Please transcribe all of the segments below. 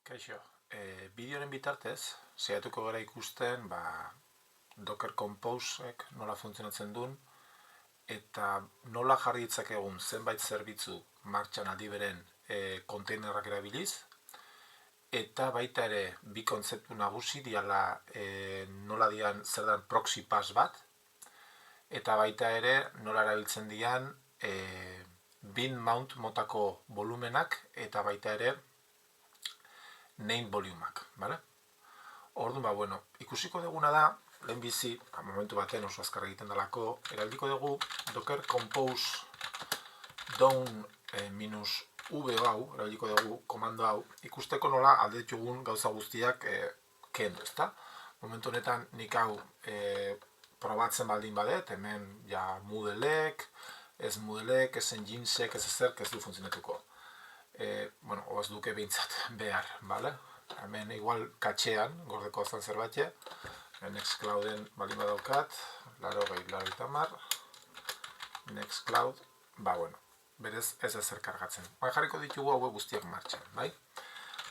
Kaixo, bideoren bitartez, saiatuko gara ikusten Docker Composeek nola funtzionatzen duen eta nola jarri ditzakegun zenbait zerbitzu martxan aldi beren konteinerrak erabiliz, eta baita ere bi kontzeptu nagusi diala nola dian zer dan proxy pass bat, eta baita ere nola erabiltzen dian bin mount motako volumenak eta baita ere name volumeak, bale? Orduan, ikusiko duguna da, lehenbizi, momentu baten oso azkar egiten dalako, erabiliko dugu Docker Compose down -v hau, erabiliko dugu komando hau, ikusteko nola alde ditugun gauza guztiak kendu, ezta? Momentu honetan nik hau probatzen baldin badet, hemen ja Moodleek, ez Moodleek, ez Nginxek, ez ezerk ez du funtzionatuko. Oaz duke behintzat behar, bale? Hemen igual katxean, gordeko azan zerbait, Nextclouden baldin badaukat, 80, Nextcloud, berez ez ezer kargatzen. Jarriko ditugu hauek guztiak martxan, bai?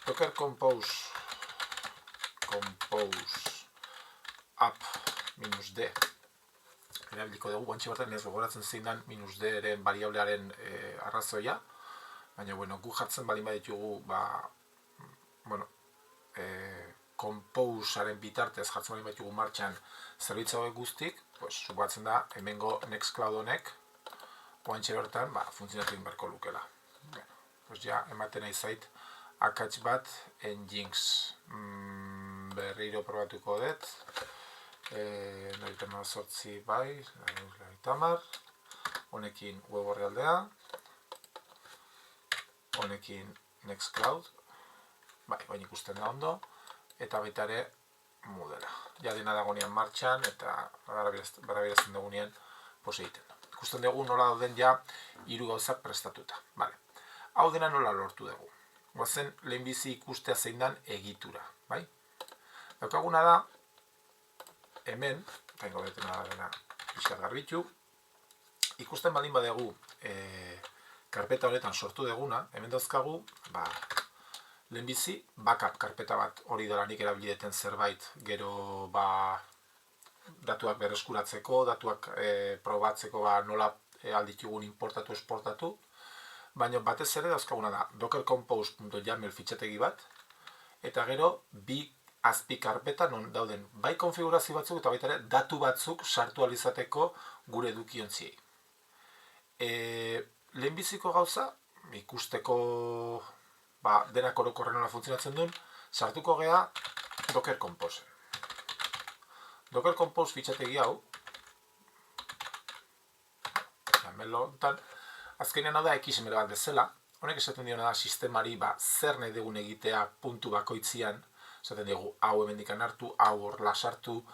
Docker Compose app -d erabiliko dugu, guantxe batean ez gogoratzen zeinan -d-eren variablearen arrazoia, baina, gu jartzen baldin baditugu, Composearen bitartez jartzen baldin baditugu martxan zerbitzu hauek guztik, subatzen da, hemengo Nextcloud honek, oantxe bertan, funtzionatu egin beharko lukela. Ja, ematen nahi zait, akats bat, Nginx berriro probatuko dut, 98 bai, 90, honekin web orrialdea, honekin Nextcloud, baina ikusten da ondo, eta baita ere Moodlea. Ja dena dagoenean martxan, eta barabirazten dugunean egiten da. Ikusten dugu nola dauden ja hiru gauzak prestatuta. Hau dena nola lortu dugu. Goazen lehenbizi ikustea zein dan egitura. Daukaguna da, hemen, eta ingo betena dena pixkat garbitu, ikusten baldin badegu karpeta honetan sortu deguna, hemen dauzkagu, lehenbizi, backup karpeta bat hori dela nik erabilideten zerbait, gero datuak berreskuratzeko, datuak probatzeko nola alditugun importatu, esportatu, baina batez ere dauzkaguna da dockercompose.yaml fitxategi bat, eta gero bi azpi karpeta non dauden bai konfigurazio batzuk eta baita ere datu batzuk sartu alizateko gure edukiontziei. Lehenbiziko gauza, ikusteko denak orokorren nola funtzionatzen duen, sartuko gea Docker Compose. Docker Compose fitxategi hau, azkenean hau da XML bat bezala, honek esaten diona da sistemari zer nahi dugun egitea puntu bakoitzian, esaten dugu hau hemendikan hartu, hau horla sartu,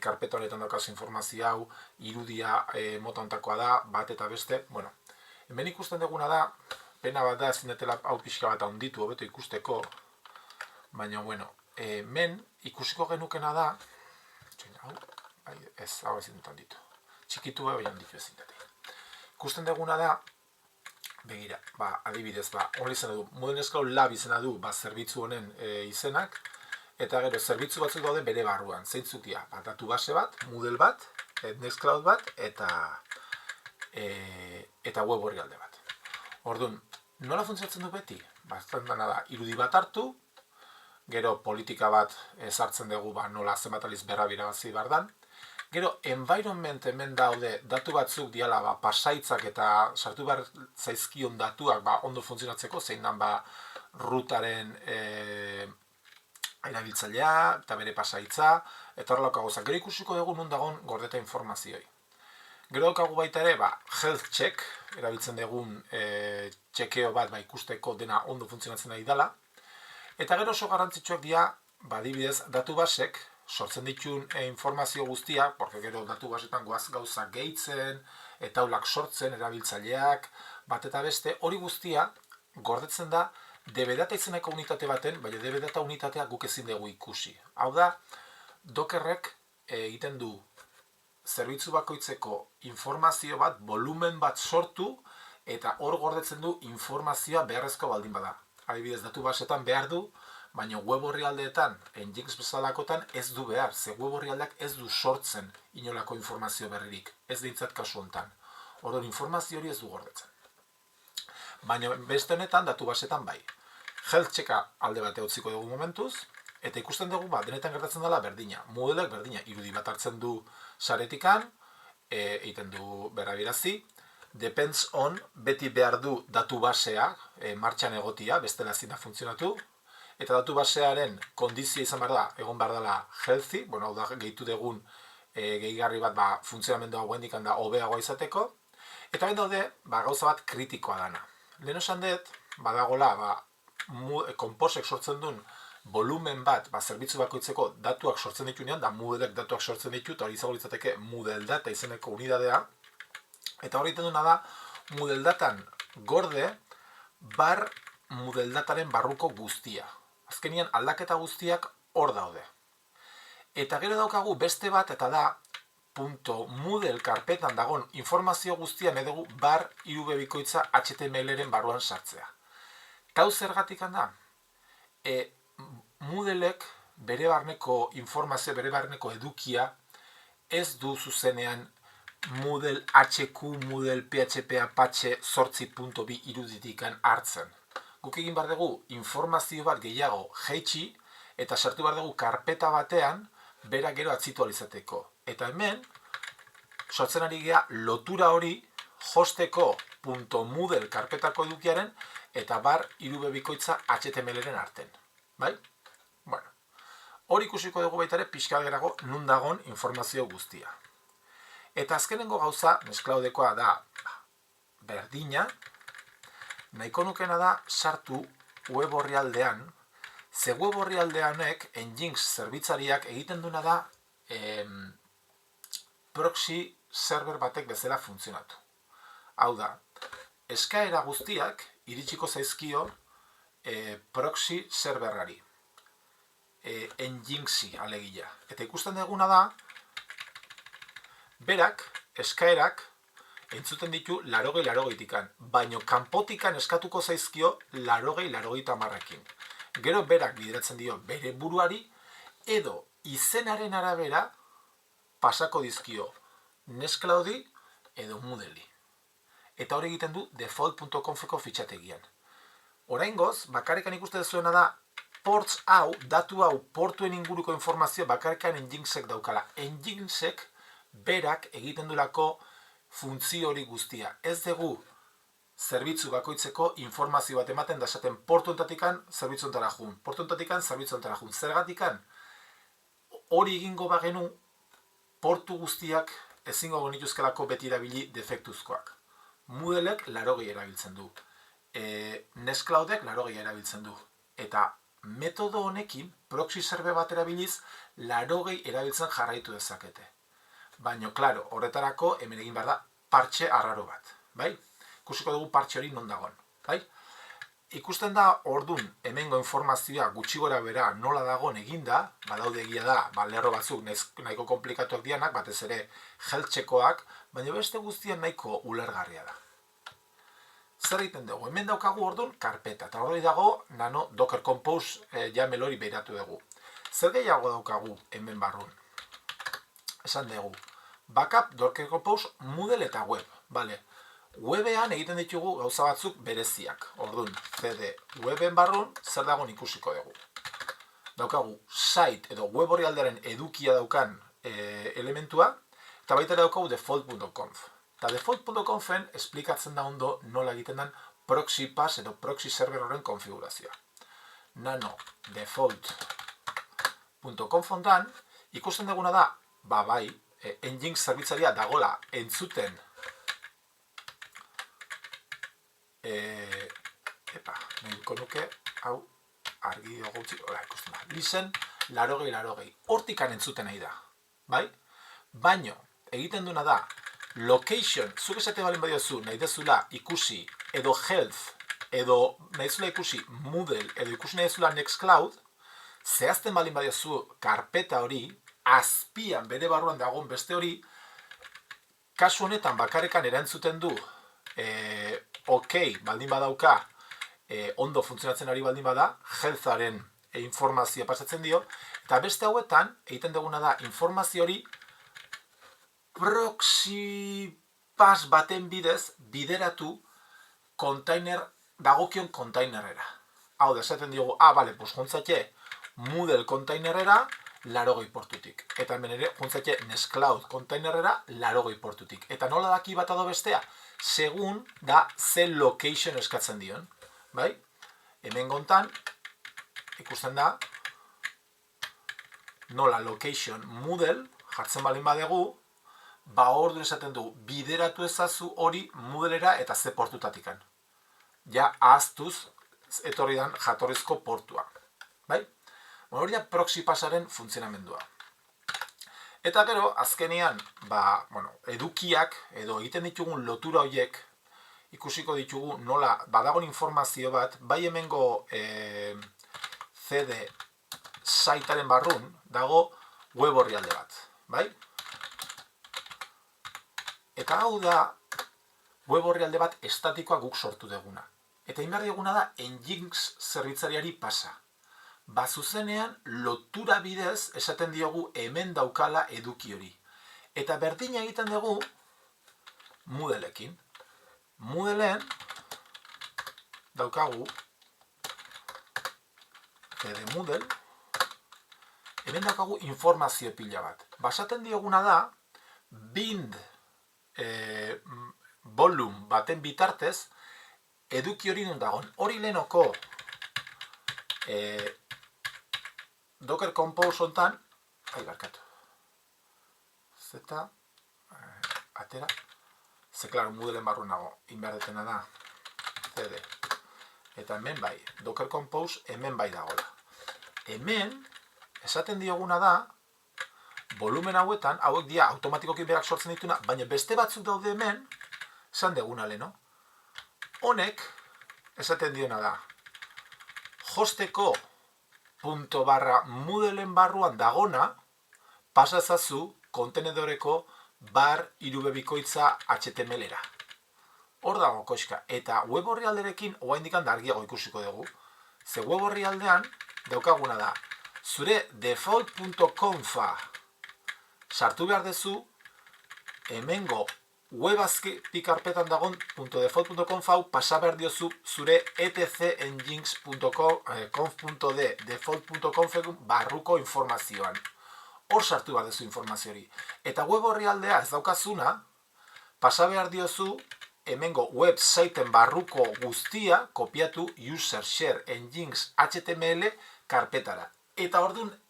karpeta honetan daukazu informazio hau, irudia mota ontakoa da, bat eta beste, hemen ikusten duguna da, pena bat da ezin detela hau pixka bat handitu hobeto ikusteko, baina, hemen ikusiko genukena da, hau ezin dut handitu, txikitu baina handitu ezin dut. Ikusten duguna da, begira, adibidez, hori izan du, Nextcloud Lab izena du, zerbitzu honen izenak, eta gero, zerbitzu batzuk daude bere barruan, zeintzuk dira, datu base bat, Moodle bat, Nextcloud bat, eta web orrialde bat. Orduan, nola funtzionatzen du beti? Bazten dena da, irudi bat hartu, gero politika bat ezartzen dugu nola zenbat aliz berra birabazi behar dan, gero, environment hemen daude datu batzuk diala pasaitzak eta sartu behar zaizkion datuak ondo funtzionatzeko, zein dan rootaren erabiltzailea eta bere pasaitza, eta horrelako gauzak. Gero ikusiko dugu non dagoen gordeta informazioi. Gero daukagu baita ere, health check, erabiltzen dugun txekeo bat ikusteko dena ondo funtzionatzen ari dela. Eta gero oso garrantzitsuak dira, adibidez, datu basek, sortzen ditun informazio guztiak, porque gero datu basetan gauza gehitzen, eta aulak sortzen, erabiltzaileak, bat eta beste, hori guztia gordetzen da dbdata izeneko unitate baten, baina dbdata unitatea guk ezin dugu ikusi. Hau da, Dockerrek egiten du zerbitzu bakoitzeko informazio bat, volumen bat sortu, eta hor gordetzen du informazioa beharrezko baldin bada. Adibidez, datu basetan behar du, Baina web orrialdeetan, Nginx bezalakotan ez du behar, ze web orrialdeak ez du sortzen inolako informazio berririk, ez dintzat kasu honetan. Orduan informazio hori ez du gordetzen. Baina beste honetan, datu basetan bai. Health checka alde bate utziko dugu momentuz, eta ikusten dugu, denetan gertatzen dela berdina. Modelak berdina, irudi bat hartzen du saretikan, egiten du berrabirazi, depends on, beti behar du datu basea, martxan egotia, bestela ezin da funtzionatu, eta datu basearen kondizioa izan behar da, egon behar dela healthy, hau da gehitu dugun gehigarri bat funtzionamendua guendikan da hobeagoa izateko, eta bain daude, gauza bat kritikoa dana. Lehen esan dut, badagola, Composek sortzen duen volumen bat, zerbitzu bakoitzeko datuak sortzen ditu nean, da Moodlek datuak sortzen ditu, eta hori izango litzateke Moodle data izeneko unidadea. Eta hori egiten duena da, Moodle datan gorde, Moodle dataren barruko guztia. Azkenian aldaketa guztiak hor daude. Eta gero daukagu beste bat, eta da, .moodle karpetan dagon informazio guztia nahi dugu irubebikoitza HTML-eren barruan sartzea. Tau zergatik da? Moodlek bere barneko informazio, bere barneko edukia ez du zuzenean Moodle HQ, Moodle PHP Apache 8.2 iruditikan hartzen. Guk egin behar dugu informazio bat gehiago jaitsi eta sartu behar dugu karpeta batean bera gero atzitu alizateko. Eta hemen, sortzen ari gea lotura hori hosteko .moodle karpetako edukiaren eta irubebikoitza HTML-eren arten. Bai? Bueno, hori ikusiko dugu baita ere pixka gerago nun dagon informazio guztia. Eta azkenengo gauza, Nextcloudekoa da berdina, nahiko nukena da sartu web orrialdean, ze web orrialdeanek Nginx zerbitzariak egiten duna da proxy server batek bezala funtzionatu. Hau da, eskaera guztiak iritsiko zaizkio proxy serverari, Nginxi alegia. Eta ikusten duguna da, berak, eskaerak, entzuten ditu 80-80tikan, baino kanpotikan eskatuko zaizkio 80-80 Gero berak bideratzen dio bere buruari, edo izenaren arabera pasako dizkio Nextcloudi edo Moodlei. Eta hori egiten du default.confeko fitxategian. Oraingoz, bakarrikan ikusten zuena da, ports hau, datu hau, portuen inguruko informazio bakarrikan Nginxek daukala. Nginxek berak egiten dulako funtzio hori guztia. Ez dugu zerbitzu bakoitzeko informazio bat ematen da esaten portuentatikan zerbitzu ontara jun. Portuentatikan zerbitzu ontara jun. Zergatikan hori egingo bagenu portu guztiak ezingo genituzkelako beti erabili defektuzkoak. Moodlek 80 erabiltzen du. Nextcloudek 80 erabiltzen du. Eta metodo honekin, proxy server bat erabiliz, 80 erabiltzen jarraitu dezakete. Baina, klaro, horretarako hemen egin behar da partxe arraro bat. Bai? Ikusiko dugu partxe hori non dagon. Bai? Ikusten da, ordun hemengo informazioa gutxi gora bera nola dagon eginda, badaude egia da, lerro batzuk nahiko komplikatuak dianak, batez ere health checkoak, baina beste guztian nahiko ulergarria da. Zer egiten dugu? Hemen daukagu ordun karpeta, eta hori dago nano Docker Compose jamel hori behiratu dugu. Zer gehiago daukagu hemen barrun? Esan dugu, backup Docker Compose Moodle eta web. Bale. Webean egiten ditugu gauza batzuk bereziak. Orduan, CD weben barrun zer dagoen ikusiko dugu. Daukagu site edo web orrialdearen edukia daukan elementua, eta baita daukagu default.conf. Eta default.confen esplikatzen da ondo nola egiten den proxy pass edo proxy server horren konfigurazioa. Nano default.conf ondan ikusten duguna da, bai, Nginx zerbitzaria dagola entzuten nahiko nuke, hau, argi gutxi, ikusten da, listen, 80-80, hortikan entzuten nahi da, bai? Baino, egiten duena da, location, zuk esate balin badiozu, nahi dezula ikusi, edo health, edo nahi dezula ikusi Moodle, edo ikusi nahi dezula Nextcloud, zehazten balin badiozu karpeta hori, azpian bere barruan dagoen beste hori, kasu honetan bakarrekan erantzuten du, baldin badauka, ondo funtzionatzen ari baldin bada, healtharen informazioa pasatzen dio, eta beste hauetan, egiten duguna da, informazio hori proxy pas baten bidez bideratu dagokion kontainerera. Hau da, esaten diogu, bale, pues juntzatxe Moodle kontainerera 80 portutik. Eta hemen ere, juntzatxe Nextcloud kontainerera 80 portutik. Eta nola daki bat edo bestea? Segun da ze location eskatzen dion. Bai? Hemen gontan, ikusten da, nola location Moodle jartzen balin badegu, ordu esaten du, bideratu ezazu hori Moodlera eta ze portutatikan. Ja, ahaztuz, etorri dan jatorrizko portua. Bai? Hori da proxy pasaren funtzionamendua. Eta gero, azkenean, edukiak, edo egiten ditugun lotura horiek, ikusiko ditugu nola, badagon informazio bat, bai hemengo CD saitaren barrun, dago web orrialde bat. Bai? Eta hau da, web orrialde bat estatikoa guk sortu deguna. Eta inbar dioguna da, Nginx zerbitzariari pasa. Zuzenean, lotura bidez esaten diogu hemen daukala eduki hori. Eta berdina egiten dugu Moodleekin. Moodleen daukagu Moodle, hemen daukagu informazio pila bat. Basaten dioguna da, bind volume baten bitartez, eduki hori nun dagoen. Hori lehenoko Docker Compose hontan, atera, ze klaro, Moodleen barru nago, inberdetena da, CD. Eta hemen bai, Docker Compose hemen bai dagoela. Hemen, esaten dioguna da, volumen hauetan, hauek dia automatikoki berak sortzen dituna, baina beste batzuk daude hemen, esan deguna leno. Honek, esaten diona da, hosteko ./Moodleen barruan dagona, pasazazu kontenedoreko bar irubebikoitza HTML-era. Hor dago koxka. Eta web orrialderekin oraindikan argiago ikusiko dugu. Ze web orrialdean daukaguna da, zure default.confa sartu behar dezu, hemengo web azpi karpetan dagon .default.conf hau pasa behar diozu zure etc.nginx.conf.d default.conf barruko informazioan. Hor sartu behar dezu informazio hori. Eta web orrialdea ez daukazuna, pasa behar diozu hemengo websiteen barruko guztia kopiatu user share nginx html karpetara. Eta orduan,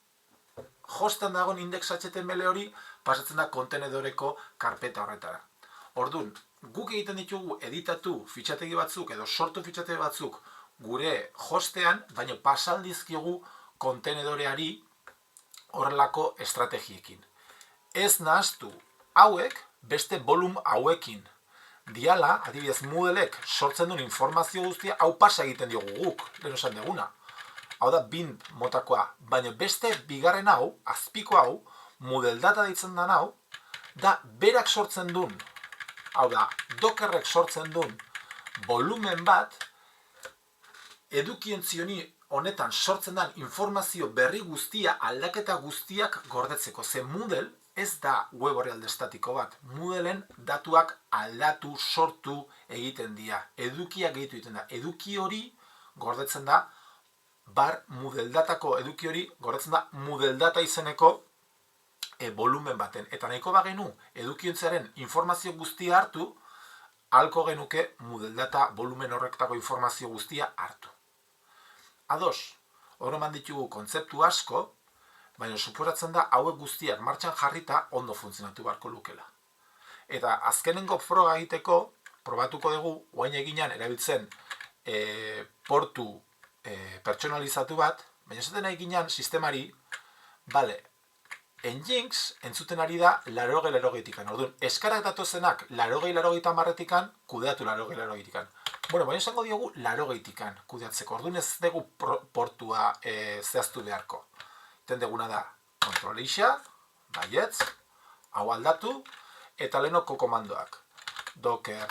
hosten dagoen index html hori pasatzen da kontenedoreko karpeta horretara. Orduan, guk egiten ditugu editatu fitxategi batzuk edo sortu fitxategi batzuk gure hostean, baina pasaldizkigu kontenedoreari horrelako estrategiekin. Ez nahaztu hauek beste volum hauekin diala, adibidez Moodleek sortzen duen informazio guztia, hau pasa egiten diogu guk, lehen esan deguna. Hau da bind motakoa, baina beste bigarren hau, azpiko hau, Moodle data ditzen den hau, da berak sortzen duen, hau da, Dockerrek sortzen duen volumen bat, edukientzioni honetan sortzen den informazio berri guztia, aldaketa guztiak gordetzeko. Ze Moodle ez da web orrialde estatiko bat. Moodleen datuak aldatu, sortu egiten dira. Edukiak egitu egiten da. Eduki hori gordetzen da, Moodle datako eduki hori gordetzen da Moodle data izeneko volumen baten. Eta nahiko bagenu edukientziaren informazio guztia hartu, halko genuke Moodle data volumen horretako informazio guztia hartu. Ados, hor eman ditugu kontzeptu asko, baina suposatzen da hauek guztiak martxan jarrita ondo funtzionatu beharko lukela. Eta azkenengo froga egiteko, probatuko dugu, orain eginan erabiltzen portu pertsonalizatu bat, baina esaten eginan sistemari, bale, Nginx entzuten ari da 80-80tikan. Orduan, eskarak datozenak 80-80tikan, kudeatu 80-80tikan. Bueno, baina esango diogu 80tikan kudeatzeko. Orduan ez dugu portua zehaztu beharko. Iten deguna da, kontrolixa, baietz, hau aldatu, eta lehenoko komandoak. Docker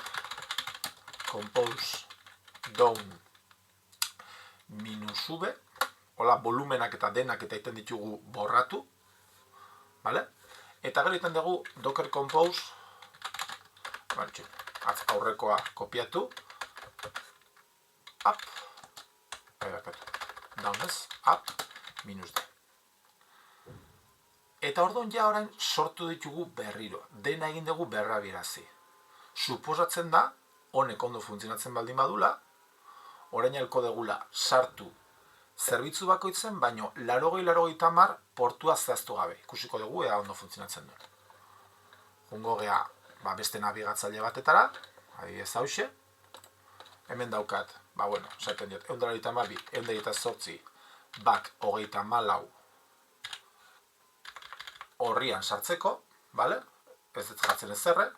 compose down -v, hola, volumenak eta denak eta iten ditugu borratu, vale? Eta gero iten dugu Docker Compose, aurrekoa kopiatu, up, downez, up, minus d. Eta orduan ja orain sortu ditugu berriro, dena egin dugu berrabirazi. Suposatzen da, honek ondo funtzionatzen baldin badula, orain elko degula sartu zerbitzu bakoitzen, baino 80-80 portua zehaztu gabe. Ikusiko dugu ea ondo funtzionatzen duen. Jungo gea beste nabigatzaile batetara, adibidez hauxe. Hemen daukat, esaten diot, 182, 128, bak 34 horrian sartzeko, vale? Ez dut jartzen ezerre.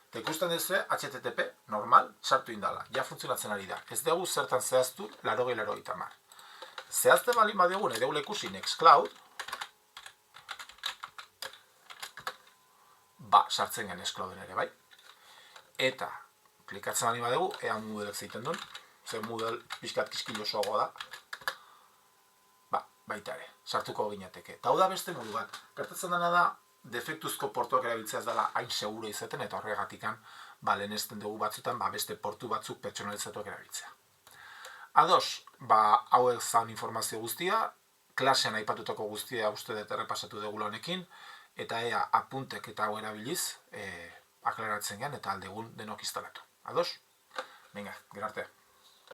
Eta ikusten duzu HTTP normal sartu indala. Ja funtzionatzen ari da. Ez dugu zertan zehaztu 80-80. Zehazten baldin badugu, nahi dugu ikusi Nextcloud, sartzen gen Nextclouden ere, bai? Eta, klikatzen baldin badugu, ea Moodleek zeiten duen, ze Moodle pixkat kiskilosoagoa da, baita ere, sartuko ginateke. Eta hau da beste modu bat. Gertatzen dena da, defektuzko portuak erabiltzea ez dela hain seguro izaten, eta horregatikan, lehenesten dugu batzutan, beste portu batzuk pertsonalizatuak erabiltzea. Ados, hauek zan informazio guztia, klasean aipatutako guztia uste dut errepasatu dugula honekin, eta ea apuntek eta hau erabiliz, aklaratzen gen, eta aldegun denok instalatu. Ados? Venga, gero arte.